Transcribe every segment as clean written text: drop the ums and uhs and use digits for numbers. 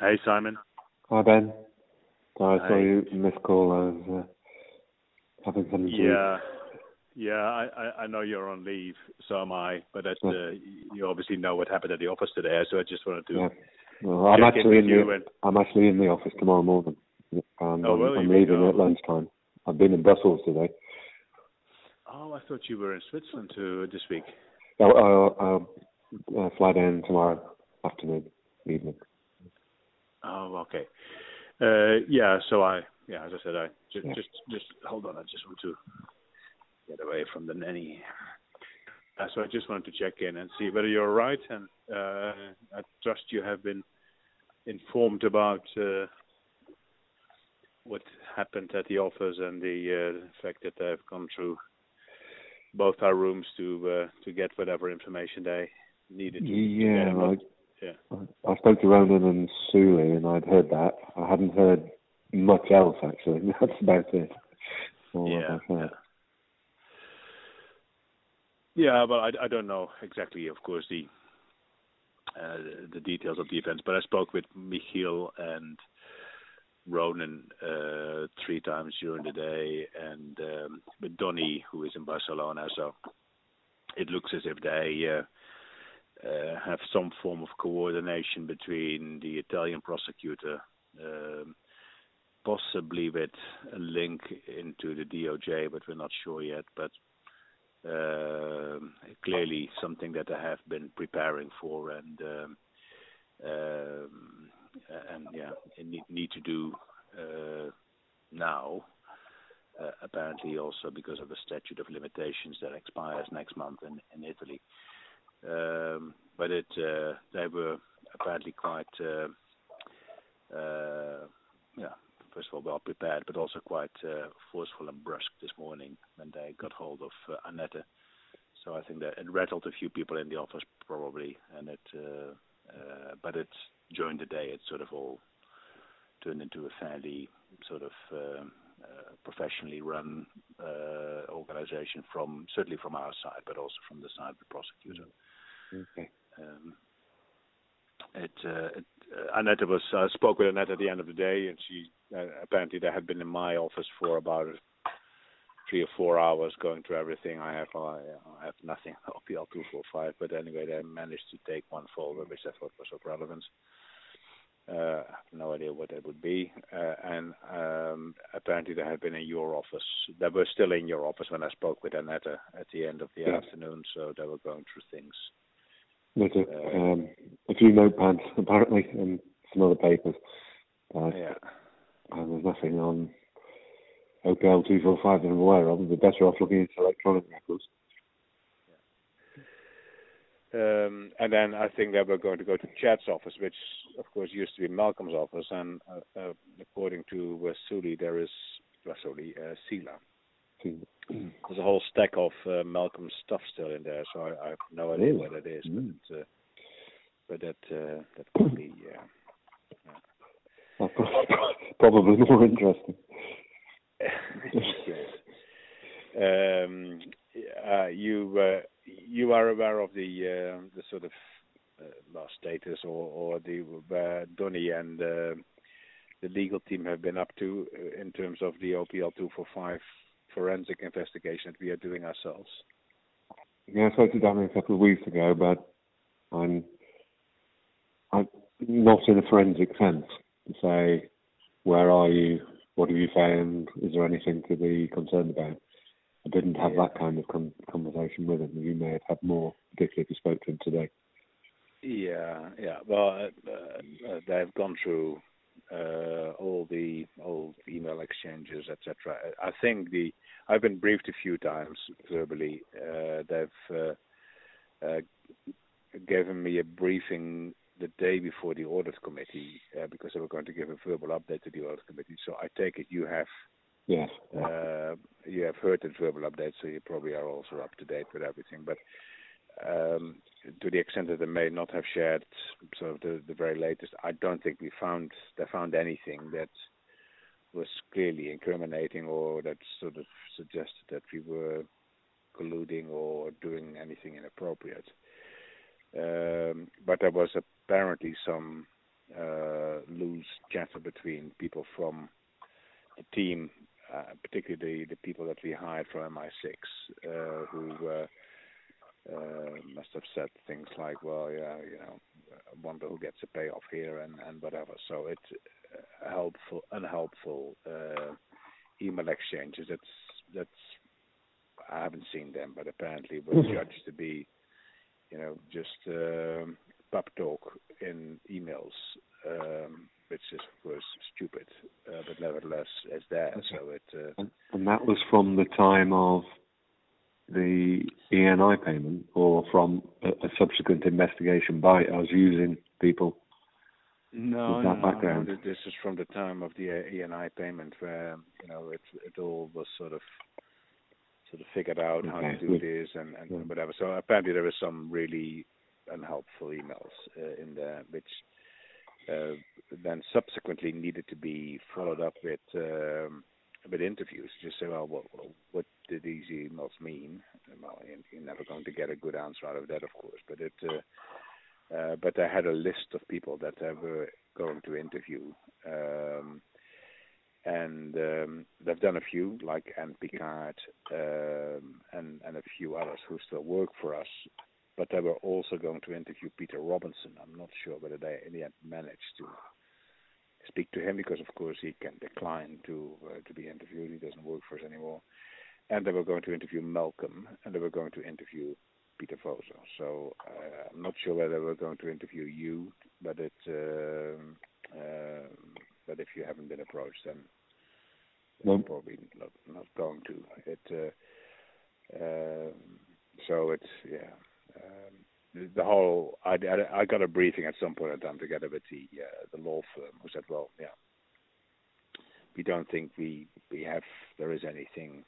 Hey, Simon. Hi, Ben. Sorry, I saw Hi. you missed call. I was having something to eat. Yeah. I know you're on leave, so am I. But Yeah. you obviously know what happened at the office today, so I just wanted to Yeah. Well, I'm check in actually with in you. the And I'm actually in the office tomorrow morning. oh, well, I'm you leaving at go. lunchtime. I've been in Brussels today. Oh, I thought you were in Switzerland this week. I'll fly down tomorrow afternoon, evening. Oh, okay. Yeah. So as I said, I just hold on. I just want to get away from the nanny. So I just wanted to check in and see whether you're all right, and I trust you have been informed about what happened at the office and the fact that they've gone through both our rooms to get whatever information they needed to get. I spoke to Ronan and Suli, and I'd heard that. I hadn't heard much else actually. That's about it. All I've heard. Yeah, but I don't know exactly, of course, the details of the events. But I spoke with Michiel and Ronan 3 times during the day, and with Donny, who is in Barcelona. So it looks as if they have some form of coordination between the Italian prosecutor, possibly with a link into the DOJ, but we're not sure yet. But clearly something that I have been preparing for and need to do now. Apparently also because of the statute of limitations that expires next month in Italy. But they were apparently quite first of all well prepared, but also quite forceful and brusque this morning when they got hold of Annette. So I think that it rattled a few people in the office probably, and but it's during the day it sort of all turned into a fairly sort of professionally run organization certainly from our side, but also from the side of the prosecutor. Okay. I spoke with Annette at the end of the day, and she apparently they had been in my office for about 3 or 4 hours going through everything. I have nothing OPL 245, but anyway, they managed to take one folder, which I thought was of relevance. I have no idea what that would be, and apparently they had been in your office. They were still in your office when I spoke with Annette at the end of the afternoon, so they were going through things. There's a few notepads apparently and some other papers. And there's nothing on OPL 245 that I'm aware of. They're better off looking into electronic records. And then I think they were going to go to Chad's office, which of course used to be Malcolm's office, and according to Suli, there is Sila. There's a whole stack of Malcolm's stuff still in there, so I have no idea what it is. But that could be. Probably more interesting. You are aware of the sort of status or the Donny and the legal team have been up to in terms of the OPL 245 forensic investigation that we are doing ourselves. Yeah, I spoke to Danny a couple of weeks ago, but I'm not in a forensic sense to say, where are you? What have you found? Is there anything to be concerned about? I didn't have that kind of conversation with him. You may have had more, particularly if you spoke to him today. Yeah. Well, they've gone through all the old email exchanges, etc. I think I've been briefed a few times verbally. They've given me a briefing the day before the audit committee because they were going to give a verbal update to the audit committee. So I take it you have. Yes. You have heard the verbal update, so you probably are also up to date with everything. But to the extent that they may not have shared sort of the very latest, I don't think they found anything that was clearly incriminating or that sort of suggested that we were colluding or doing anything inappropriate. But there was apparently some loose chatter between people from the team, particularly the people that we hired from MI6, who must have said things like, well, yeah, I wonder who gets a payoff here and whatever. So it's unhelpful email exchanges. That's I haven't seen them, but apparently were judged to be, just pub talk in emails, which is of course stupid, but nevertheless it's there. Okay. So it. And that was from the time of the ENI payment, or from a subsequent investigation by us using people with that background? No, this is from the time of the ENI payment, where it all was sort of figured out how to do this and whatever. So apparently there were some really unhelpful emails in there, which then subsequently needed to be followed up with interviews. Just say, well, what did these emails mean? Well, you're never going to get a good answer out of that, of course. But I had a list of people that I were going to interview. And they've done a few, like Anne Picard, and a few others who still work for us. But they were also going to interview Peter Robinson. I'm not sure whether they in the end managed to speak to him, because of course he can decline to be interviewed. He doesn't work for us anymore. And they were going to interview Malcolm, and they were going to interview Peter Voser. So I'm not sure whether they were going to interview you, but but if you haven't been approached, then you're probably not going to. So it's the whole. I got a briefing at some point in time together with the law firm, who said, well, yeah, we don't think there is anything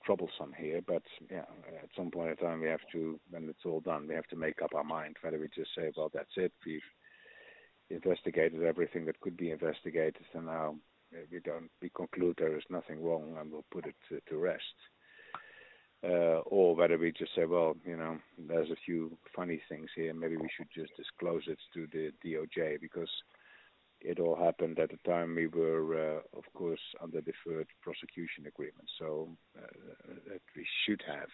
troublesome here, but at some point in time we have to, when it's all done, we have to make up our mind whether we just say, well, that's it, we've investigated everything that could be investigated, and now we conclude there is nothing wrong and we'll put it to rest, or whether we just say, well, there's a few funny things here, maybe we should just disclose it to the DOJ, because it all happened at the time we were, of course, under deferred prosecution agreement. So that we should have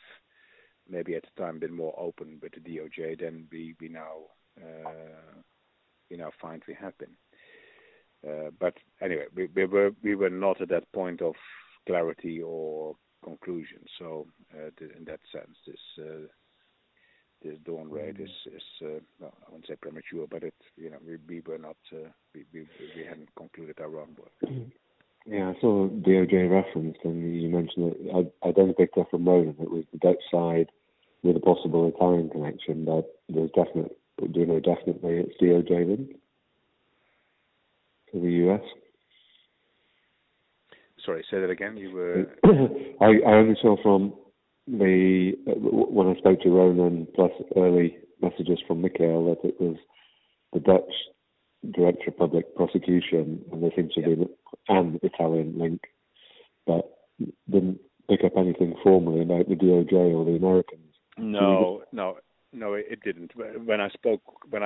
maybe at the time been more open with the DOJ than we now find we have been. But anyway, we were not at that point of clarity or conclusion. So in that sense, this dawn raid is well, I wouldn't say premature, but we were not we hadn't concluded our own work. Yeah, I saw DOJ referenced, and you mentioned it. I then picked up from Ronan it was the Dutch side with a possible Italian connection, but there's definitely it's DOJ linked to the US. Sorry, say that again. You were. I only saw from when I spoke to Ronan, plus early messages from Mikhail, that it was the Dutch Director of Public Prosecution, and there seems to be an Italian link, but didn't pick up anything formally about the DOJ or the Americans. No, it didn't. When I spoke with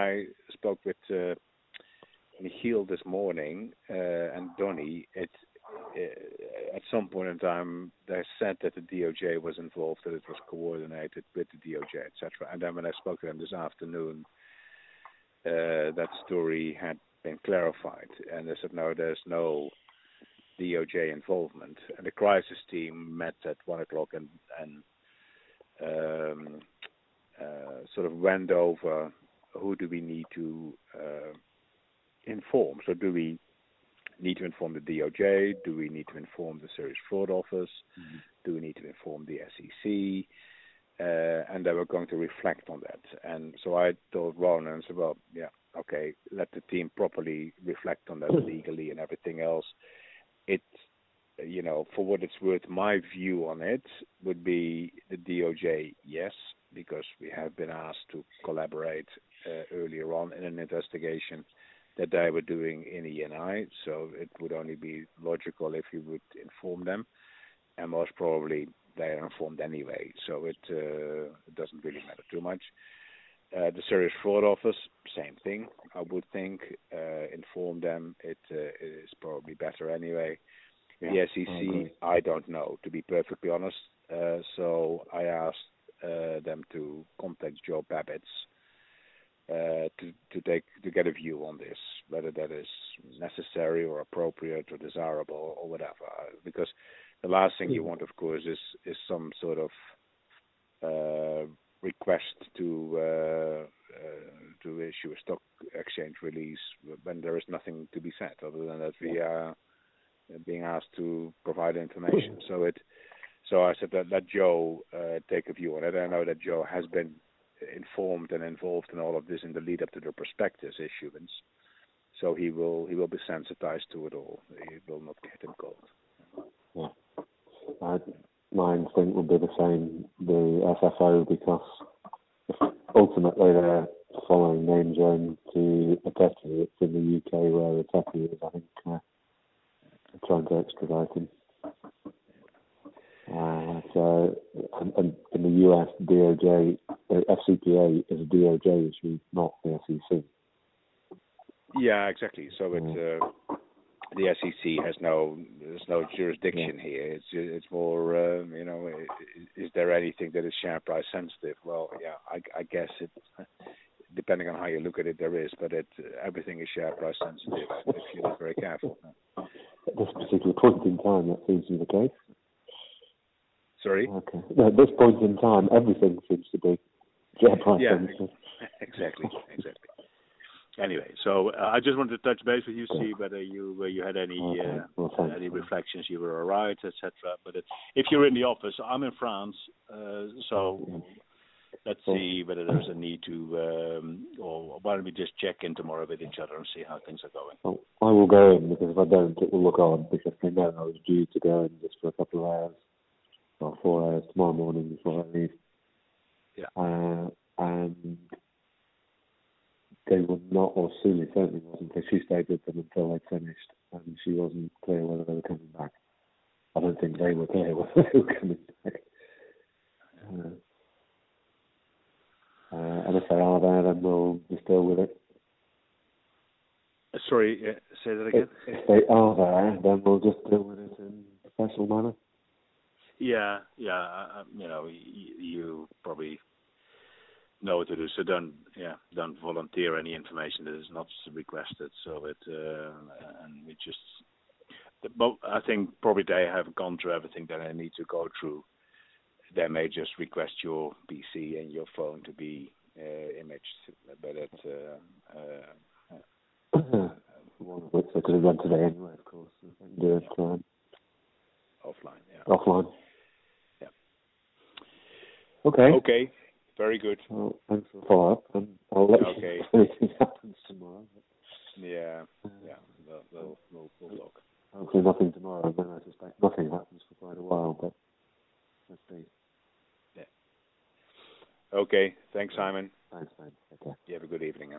Michiel this morning and Donnie, at some point in time, they said that the DOJ was involved, that it was coordinated with the DOJ, etc. And then when I spoke to them this afternoon, that story had been clarified, and they said, no, there's no DOJ involvement. And the crisis team met at 1:00 and sort of went over who do we need to inform. So do we need to inform the DOJ? Do we need to inform the Serious Fraud Office? Mm-hmm. Do we need to inform the SEC? And they were going to reflect on that. And so I told Ronan, said, well, yeah, okay, let the team properly reflect on that legally and everything else. It, for what it's worth, my view on it would be the DOJ, yes, because we have been asked to collaborate earlier on in an investigation that they were doing in ENI, so it would only be logical if you would inform them, and most probably they are informed anyway, so it doesn't really matter too much. The serious fraud office, same thing. I would think. Inform them. It is probably better anyway. Yeah, The SEC, I don't know, to be perfectly honest. So I asked them to contact Joe Babbitt to get a view on this, whether that is necessary or appropriate or desirable or whatever. Because the last thing you want, of course, is some sort of request to issue a stock exchange release when there is nothing to be said other than that we are being asked to provide information. So I said that Joe take a view on it. I know that Joe has been informed and involved in all of this in the lead up to the prospectus issuance. So he will be sensitized to it all. He will not get him cold. Yeah. My instinct would be the same, the SFO, because ultimately they're following name Jones to Eteti. It's in the UK where Eteti is, I think, trying to extradite him. So, and in the US, DOJ, FCPA is a DOJ issue, not the SEC. Yeah, exactly. So the SEC has no jurisdiction here. It's more is there anything that is share price sensitive? Well, yeah, I guess it. Depending on how you look at it, there is, but everything is share price sensitive if you're not very careful. At this particular point in time, that seems to be the case. Sorry? Okay. No, at this point in time, everything seems to be share price sensitive. Exactly. Anyway, so I just wanted to touch base with you, see whether you had any any reflections. You were all right, etc. But if you're in the office, I'm in France, so let's see whether there's a need to, or why don't we just check in tomorrow with each other and see how things are going. Well, I will go in, because if I don't, it will look odd, because I know I was due to go in just for a couple of hours, or 4 hours tomorrow morning before I leave. Yeah. And they were not, or Suli certainly wasn't, because she stayed with them until they'd finished, and she wasn't clear whether they were coming back. I don't think they were clear whether they were coming back. And if they are there, then we'll just deal with it. Sorry, say that again. If they are there, then we'll just deal with it in a professional manner. Yeah. You probably know what to do. So don't volunteer any information that is not requested. So and we just. But I think probably they have gone through everything that I need to go through. They may just request your PC and your phone to be imaged, but one of which they could have done today anyway, of course. Do it offline. Yeah. Offline. Yeah. Okay. Very good. Well, thanks for the follow-up, and I'll let you know if anything happens tomorrow. Yeah. We'll talk. Hopefully nothing tomorrow, and then I suspect nothing happens for quite a while, but let's see. Yeah. Okay. Thanks, Simon. Thanks, man. Okay. You have a good evening.